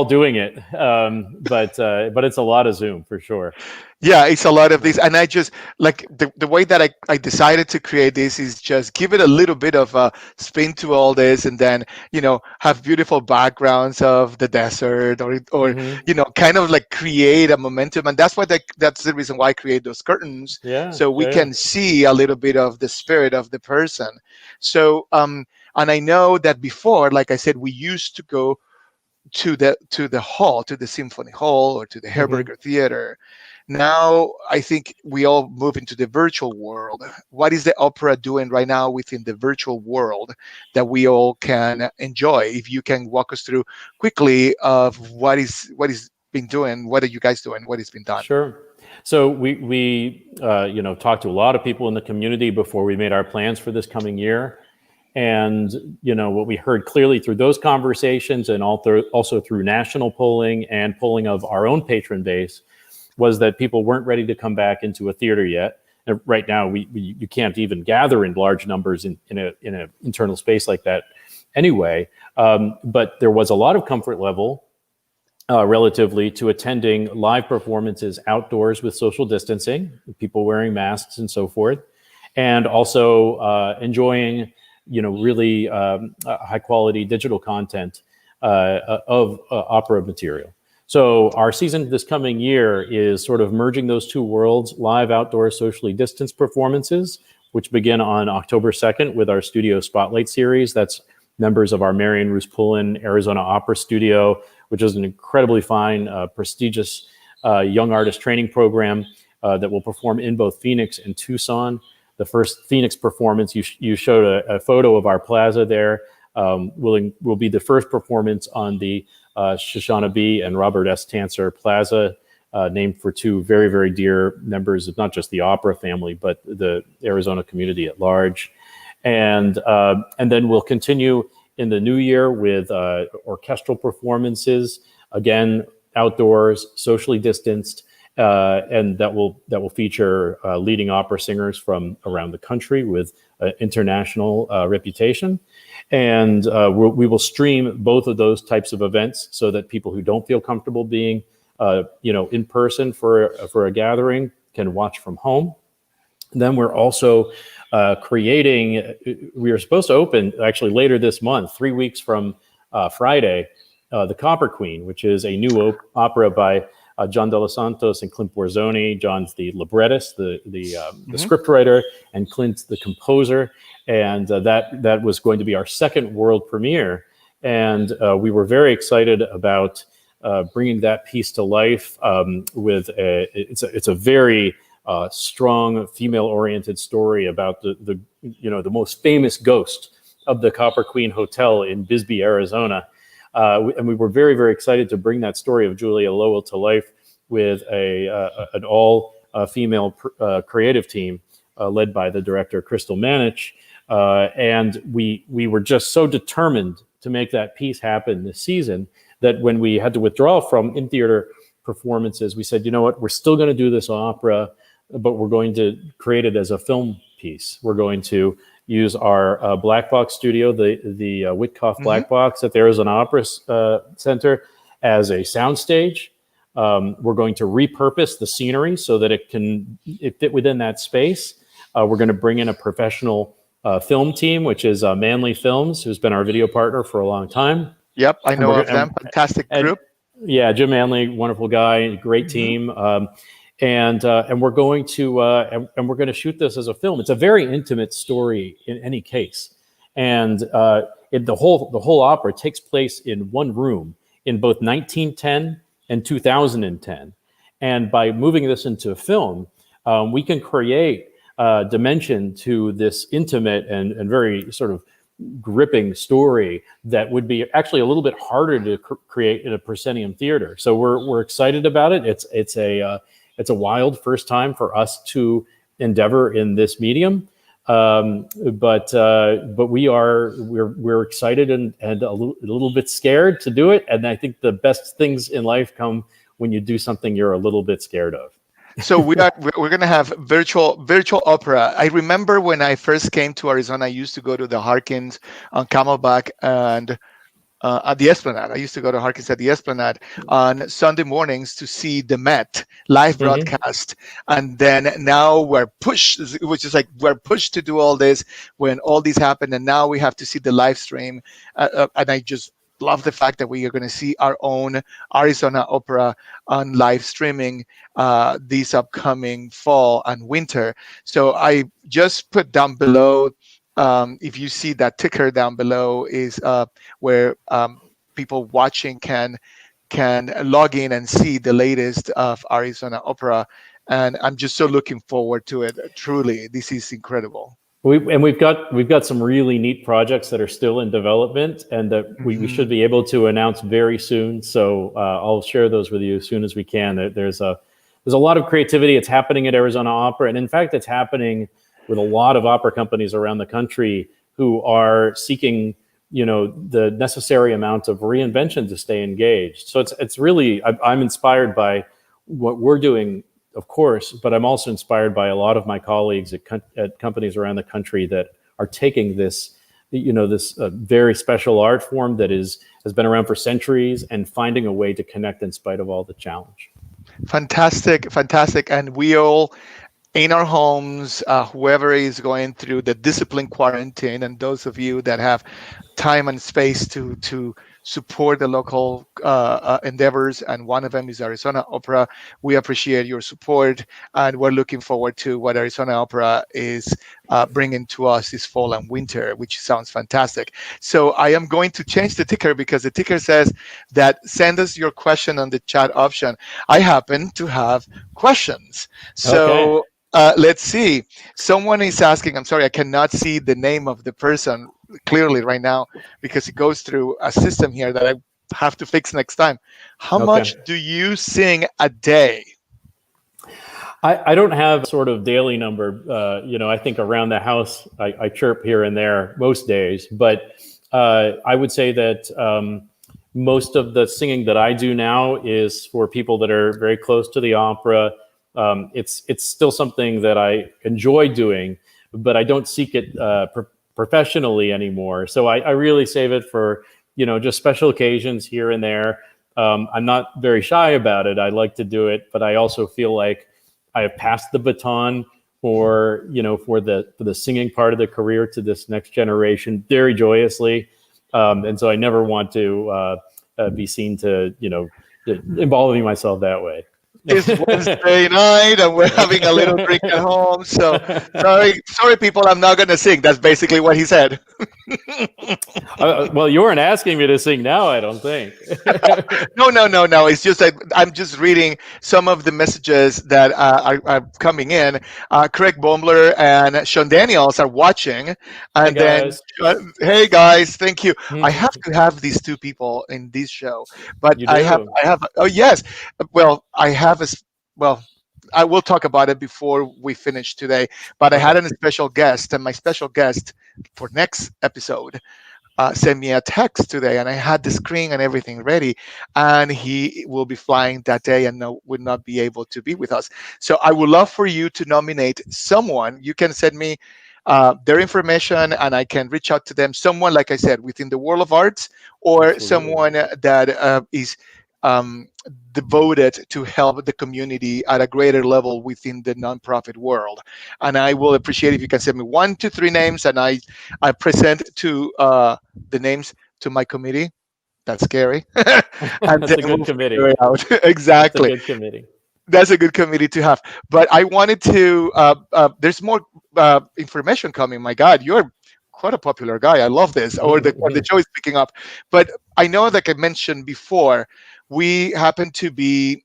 doing it. But it's a lot of Zoom for sure. Yeah, it's a lot of this. And I just like the way that I decided to create this is just give it a little bit of a spin to all this, and then, have beautiful backgrounds of the desert or kind of like create a momentum. And that's that's the reason why I create those curtains. So we can see a little bit of the spirit of the person. So, and I know that before, like I said, we used to go to the hall, to the symphony hall or to the Herberger Theater. Now I think we all move into the virtual world. What is the opera doing right now within the virtual world that we all can enjoy? If you can walk us through quickly of what is been doing, what are you guys doing, what has been done? Sure. So we talked to a lot of people in the community before we made our plans for this coming year. And, what we heard clearly through those conversations and also through national polling and polling of our own patron base was that people weren't ready to come back into a theater yet. And right now, you can't even gather in large numbers in an internal space like that anyway. But there was a lot of comfort level relatively to attending live performances outdoors with social distancing, people wearing masks and so forth, and also enjoying really high quality digital content of opera material. So our season this coming year is sort of merging those two worlds: live outdoor socially distanced performances, which begin on October 2nd with our Studio Spotlight series. That's members of our Marian Roos-Pullen Arizona Opera Studio, which is an incredibly fine, prestigious young artist training program that will perform in both Phoenix and Tucson. The first Phoenix performance, you showed a photo of our plaza there, will be the first performance on the Shoshana B. and Robert S. Tanzer Plaza, named for two very, very dear members of not just the opera family, but the Arizona community at large. And then we'll continue in the new year with orchestral performances, again, outdoors, socially distanced, and that will feature leading opera singers from around the country with international reputation. And we will stream both of those types of events so that people who don't feel comfortable being in person for a gathering can watch from home. And then we're also creating, we are supposed to open actually later this month, 3 weeks from Friday, The Copper Queen, which is a new opera by John De Los Santos and Clint Borzoni. John's the librettist, the scriptwriter, and Clint's the composer. And that was going to be our second world premiere. And we were very excited about bringing that piece to life with it's a very strong female-oriented story about the most famous ghost of the Copper Queen Hotel in Bisbee, Arizona. And we were very, very excited to bring that story of Julia Lowell to life with an all-female creative team led by the director, Crystal Manich. And we were just so determined to make that piece happen this season that when we had to withdraw from in-theater performances, we said, you know what, we're still going to do this opera, but we're going to create it as a film piece. We're going to use our black box studio, the Witkoff Mhm. black box at the Arizona Opera Center, as a soundstage. We're going to repurpose the scenery so that it fit within that space. We're going to bring in a professional film team, which is Manly Films, who's been our video partner for a long time. Yep, I And know we're of them. Fantastic and group. yeah, Jim Manley, wonderful guy, great team. And we're going to and we're going to shoot this as a film. It's a very intimate story in any case, and the whole opera takes place in one room in both 1910 and 2010. And by moving this into a film, we can create dimension to this intimate and very sort of gripping story that would be actually a little bit harder to create in a proscenium theater. So we're excited about it. It's a wild first time for us to endeavor in this medium, but we're excited and a little bit scared to do it. And I think the best things in life come when you do something you're a little bit scared of. So we're gonna have virtual opera. I remember when I first came to Arizona, I used to go to the Harkins on Camelback and at the Esplanade. I used to go to Harkins at the Esplanade on Sunday mornings to see the Met live broadcast. And then now we're pushed, which is like we're pushed to do all this when all these happen. And now we have to see the live stream. And I just love the fact that we are going to see our own Arizona opera on live streaming this upcoming fall and winter. So I just put down below, if you see that ticker down below, is where people watching can log in and see the latest of Arizona opera. And I'm just so looking forward to it. Truly, this is incredible. We've got some really neat projects that are still in development and that we should be able to announce very soon. So I'll share those with you as soon as we can. There's a lot of creativity. It's happening at Arizona Opera, and in fact, it's happening with a lot of opera companies around the country who are seeking, the necessary amount of reinvention to stay engaged. So it's really, I'm inspired by what we're doing, of course, but I'm also inspired by a lot of my colleagues at companies around the country that are taking this, this very special art form that has been around for centuries and finding a way to connect in spite of all the challenge. Fantastic. And we all in our homes, whoever is going through the discipline quarantine, and those of you that have time and space to support the local endeavors, and one of them is Arizona Opera. We appreciate your support, and we're looking forward to what Arizona Opera is bringing to us this fall and winter, which sounds fantastic. So I am going to change the ticker because the ticker says that send us your question on the chat option. I happen to have questions. So. Okay. Let's see. Someone is asking, I'm sorry, I cannot see the name of the person clearly right now because it goes through a system here that I have to fix next time. How much do you sing a day? I don't have sort of daily number. I think around the house, I chirp here and there most days. But I would say that most of the singing that I do now is for people that are very close to the opera. It's still something that I enjoy doing, but I don't seek it professionally anymore. So I really save it for, just special occasions here and there. I'm not very shy about it. I like to do it, but I also feel like I have passed the baton for the singing part of the career to this next generation very joyously. And so I never want to be seen to, involving myself that way. It's Wednesday night and we're having a little drink at home. So sorry, people, I'm not going to sing. That's basically what he said. Well, you weren't asking me to sing now, I don't think. No. It's just that I'm just reading some of the messages that are coming in. Craig Bombler and Sean Daniels are watching. And hey guys, thank you. I have to have these two people in this show, but I have. Oh yes. Well, I will talk about it before we finish today, but I had a special guest, and my special guest for next episode sent me a text today, and I had the screen and everything ready, and he will be flying that day and would not be able to be with us. So I would love for you to nominate someone. You can send me their information, and I can reach out to them. Someone, like I said, within the world of arts, or Absolutely. someone that is um, devoted to help the community at a greater level within the nonprofit world. And I will appreciate if you can send me 1 to 3 names, and I present to the names to my committee. That's scary. And That's then a good we'll committee. figure it out. That's a Exactly. good committee. That's a good committee to have. But I wanted to. There's more information coming. My God, you're quite a popular guy. I love this. Or the show is picking up. But I know, like I mentioned before, we happen to be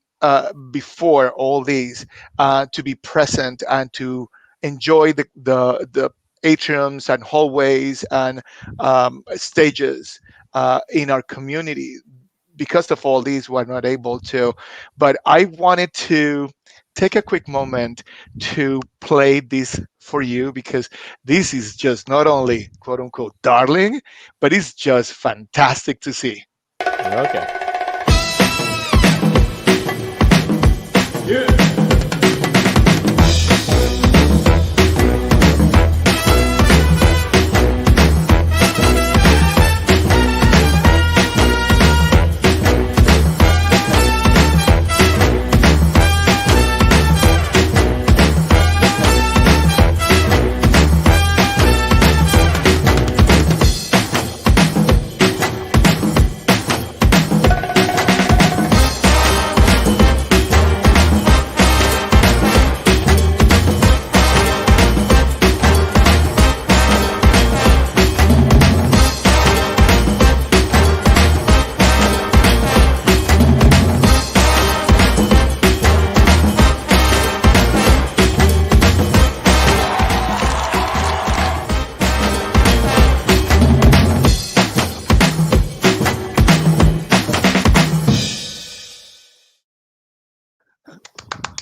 before all these to be present and to enjoy the atriums and hallways and stages in our community. Because of all these, we're not able to. But I wanted to take a quick moment to play this for you, because this is just not only quote unquote darling, but it's just fantastic to see. Okay.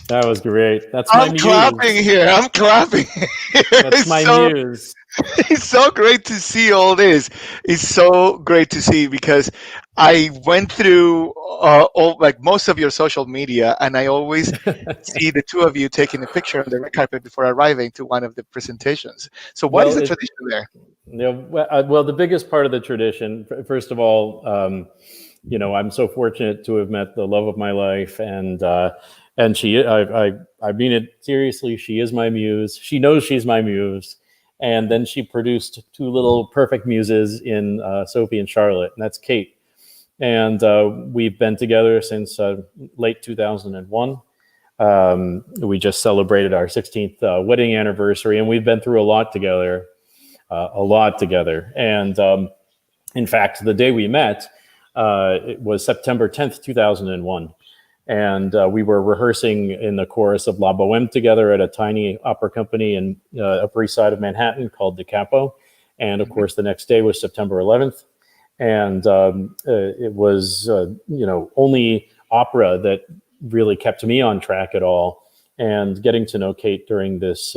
That was great. That's my I'm muse. clapping here. I'm clapping. That's my muse. It's so great to see all this. It's so great to see, because I went through all, like, most of your social media, and I always see the two of you taking a picture on the red carpet before arriving to one of the presentations. So what is the tradition there? Well, the biggest part of the tradition, first of all, I'm so fortunate to have met the love of my life, and I mean it seriously. She is my muse. She knows she's my muse. And then she produced two little perfect muses in Sophie and Charlotte, and that's Kate. And we've been together since late 2001. We just celebrated our 16th wedding anniversary, and we've been through a lot together. And in fact, the day we met, it was September 10th, 2001. And we were rehearsing in the chorus of La Boheme together at a tiny opera company in Upper East Side of Manhattan called Da Capo. And of course, the next day was September 11th. And it was, only opera that really kept me on track at all. And getting to know Kate during this,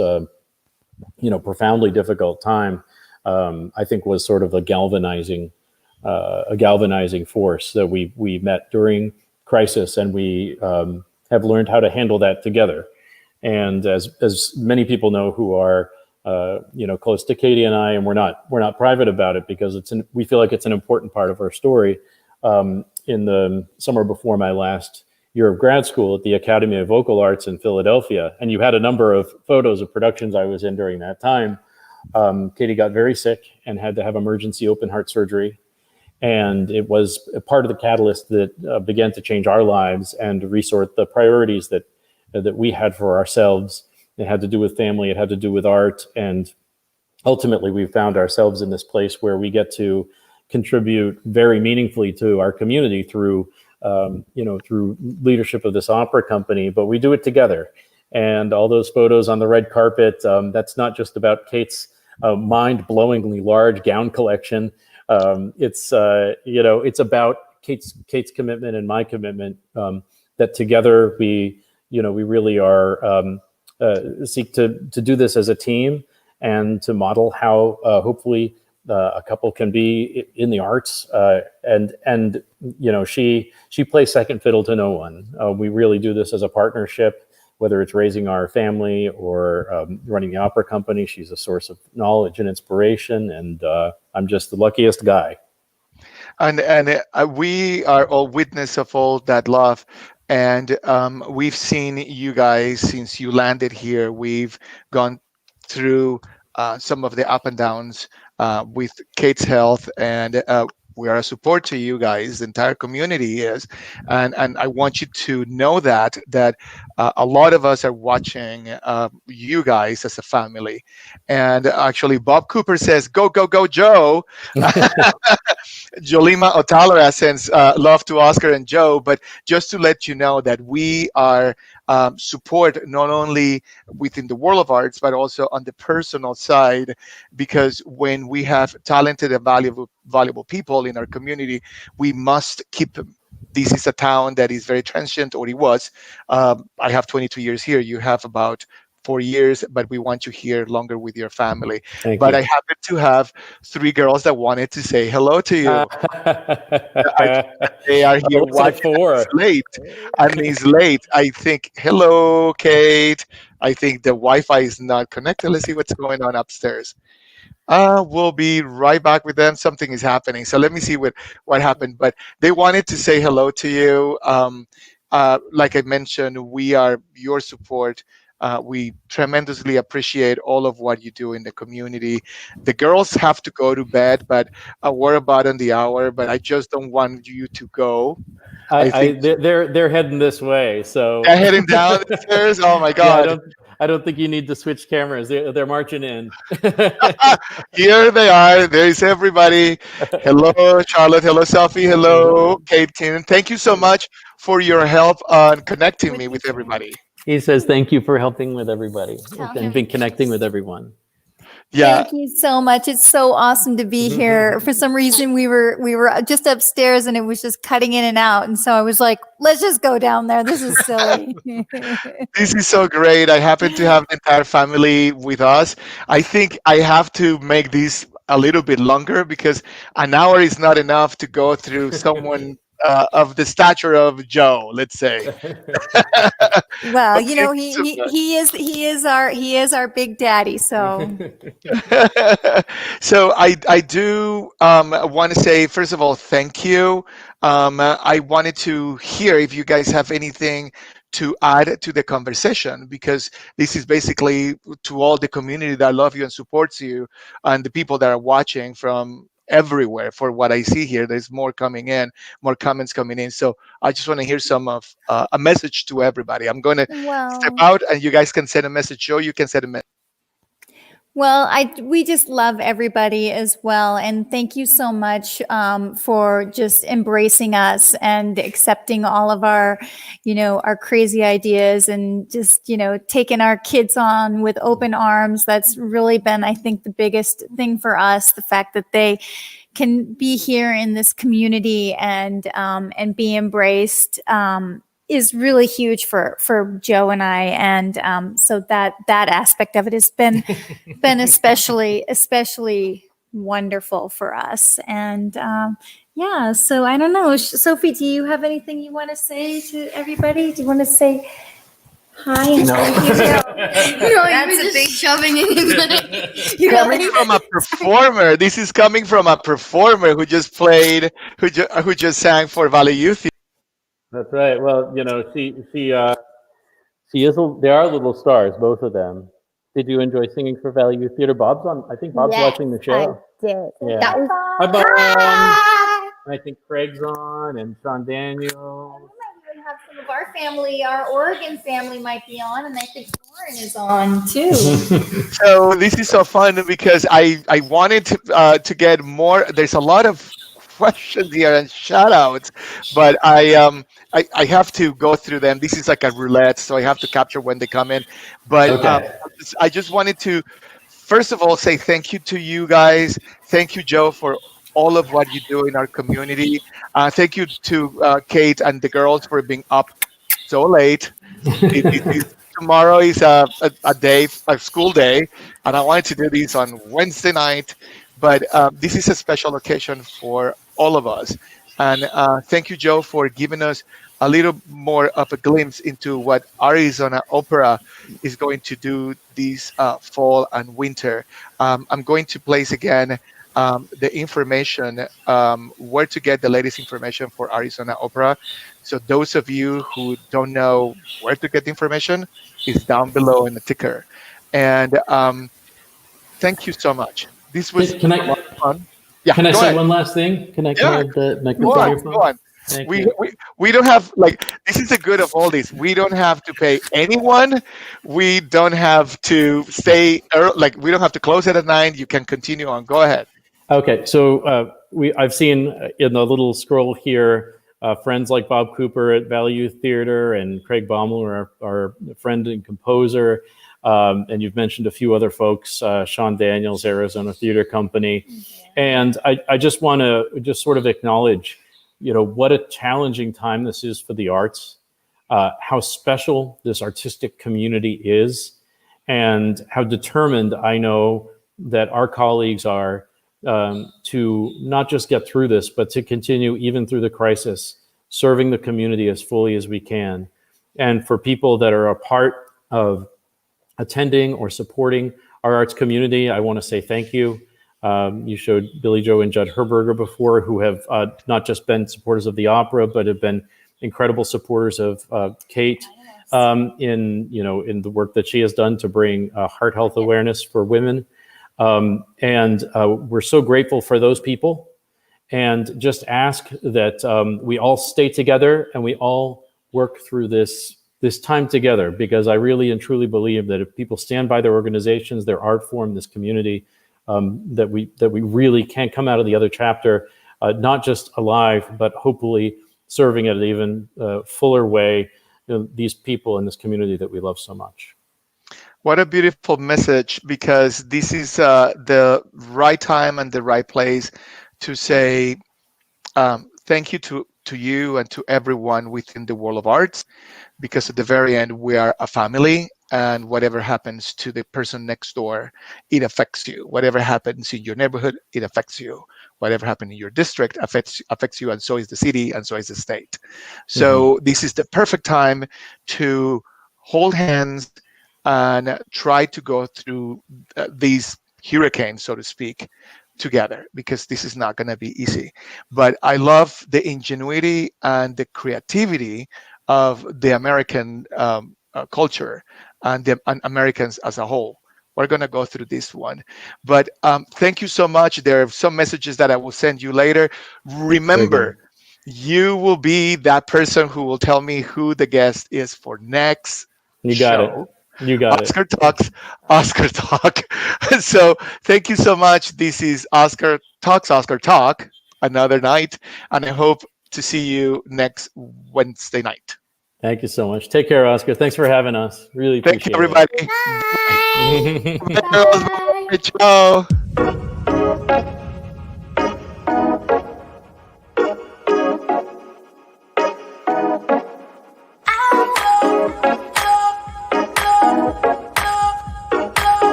profoundly difficult time, I think was sort of a galvanizing force that we met during crisis, and we have learned how to handle that together. And as many people know who are close to Katie and I, and we're not private about it, because we feel like it's an important part of our story. In the summer before my last year of grad school at the Academy of Vocal Arts in Philadelphia, and you had a number of photos of productions I was in during that time, Katie got very sick and had to have emergency open heart surgery. And it was a part of the catalyst that began to change our lives and resort the priorities that we had for ourselves. It had to do with family. It had to do with art. And ultimately, we found ourselves in this place where we get to contribute very meaningfully to our community through leadership of this opera company. But we do it together. And all those photos on the red carpet, that's not just about Kate's mind-blowingly large gown collection. It's about Kate's commitment and my commitment, that together we really are seek to do this as a team, and to model how hopefully a couple can be in the arts. And she plays second fiddle to no one. We really do this as a partnership. whether it's raising our family or running the opera company. She's a source of knowledge and inspiration, and I'm just the luckiest guy. And we are all witness of all that love, and we've seen you guys since you landed here. We've gone through some of the up and downs with Kate's health, and we are a support to you guys. The entire community is, and I want you to know that a lot of us are watching you guys as a family. And actually, Bob Cooper says, "Go go go, Joe." Jolima Otalara sends love to Oscar and Joe, but just to let you know that we are support not only within the world of arts, but also on the personal side, because when we have talented and valuable people in our community, we must keep them. This is a town that is very transient, or it was. I have 22 years here. You have about 4 years, but we want you here longer with your family. Thank But you. I happen to have 3 girls that wanted to say hello to you. I think that they are here What's that watching. for? It's late. And it's late. I think, hello, Kate. I think the Wi-Fi is not connected. Let's see what's going on upstairs. We'll be right back with them. Something is happening. So let me see what happened. But they wanted to say hello to you. Like I mentioned, we are your support. We tremendously appreciate all of what you do in the community. The girls have to go to bed, but we're about on the hour. But I just don't want you to go. I think They're heading this way, so they're heading down the stairs. Oh my yeah, God! I don't think you need to switch cameras. They're marching in. Here they are. There's everybody. Hello, Charlotte. Hello, Sophie. Hello, Kate Keenan. Thank you so much for your help on connecting me with everybody. He says thank you for helping with everybody Tell him. and been connecting with everyone. Yeah. Thank you so much. It's so awesome to be here. For some reason, we were just upstairs and it was just cutting in and out, and so I was like, "Let's just go down there. This is silly." This is so great. I happen to have the entire family with us. I think I have to make this a little bit longer because an hour is not enough to go through someone of the stature of Joe, let's say. Well, But you know, thank you so much. he is our big daddy. So So I do want to say, first of all, thank you. I wanted to hear if you guys have anything to add to the conversation, because this is basically to all the community that love you and supports you, and the people that are watching from everywhere. For what I see here, there's more coming in, more comments coming in. So I just want to hear some of a message to everybody. I'm going to step well. out, and you guys can send a message. Joe, you can send a message. Well, we just love everybody as well, and thank you so much for just embracing us and accepting all of our, our crazy ideas, and just taking our kids on with open arms. That's really been, I think, the biggest thing for us. The fact that they can be here in this community and be embraced. Is really huge for Joe and I, and so that aspect of it has been especially wonderful for us. And yeah, so I don't know, Sophie, do you have anything you want to say to everybody? Do you want to say hi? And thank you? That's a big shoving anybody. Coming from a performer. This is coming from a performer who just played, who just sang for Valley Youth. That's right. Well, she is. They are little stars, both of them. Did you enjoy singing for Valley Youth Theater? Bob's on. I think Bob's watching the show. I did. Yeah. That was Hi, Bob. And I think Craig's on, and Sean Daniel. We might even have some of our family, our Oregon family might be on, and I think Lauren is on too. So this is so fun because I wanted to get more. There's a lot of questions here and shout outs, but I have to go through them. This is like a roulette, so I have to capture when they come in. But Okay. I just wanted to first of all say thank you to you guys. Thank you, Joe, for all of what you do in our community. Thank you to Kate and the girls for being up so late. Tomorrow is a school day, and I wanted to do this on Wednesday night. But this is a special occasion for all of us. And thank you, Joe, for giving us a little more of a glimpse into what Arizona Opera is going to do this fall and winter. I'm going to place again the information, where to get the latest information for Arizona Opera. So those of you who don't know where to get the information, is down below in the ticker. And thank you so much. This was Can a lot of fun. Yeah, can I go say ahead. one last thing? Can I Yeah, have the go microphone? on, go on. Thank We, you. we don't have, like, this is the good of all this. We don't have to pay anyone. We don't have to stay early, like we don't have to close it at 9. You can continue on. Go ahead. Okay, so I've seen in the little scroll here friends like Bob Cooper at Value Theater and Craig Baumler, our friend and composer, and you've mentioned a few other folks, Sean Daniels, Arizona Theater Company, and I just want to just sort of acknowledge, what a challenging time this is for the arts, how special this artistic community is, and how determined I know that our colleagues are to not just get through this, but to continue even through the crisis, serving the community as fully as we can. And for people that are a part of attending or supporting our arts community, I want to say thank you. You showed Billy Joe and Judd Herberger before, who have not just been supporters of the opera, but have been incredible supporters of Kate in the work that she has done to bring heart health awareness for women. And we're so grateful for those people, and just ask that we all stay together and we all work through this time together, because I really and truly believe that if people stand by their organizations, their art form, this community, that we really can come out of the other chapter, not just alive, but hopefully serving at an even fuller way, these people in this community that we love so much. What a beautiful message, because this is the right time and the right place to say thank you to you and to everyone within the world of arts, because at the very end, we are a family, and whatever happens to the person next door, it affects you. Whatever happens in your neighborhood, it affects you. Whatever happens in your district affects you, and so is the city, and so is the state. So this is the perfect time to hold hands and try to go through these hurricanes, so to speak, together, because this is not going to be easy. But I love the ingenuity and the creativity of the American culture and the Americans as a whole. We're going to go through this one. But thank you so much. There are some messages that I will send you later. Remember, you will be that person who will tell me who the guest is for next show. You got Oscar Talks, Oscar Talk. So thank you so much. This is Oscar Talks, Oscar Talk, another night. And I hope to see you next Wednesday night. Thank you so much. Take care, Oscar. Thanks for having us. Really appreciate Thank you, everybody. it. Bye. Bye. Bye. Ciao.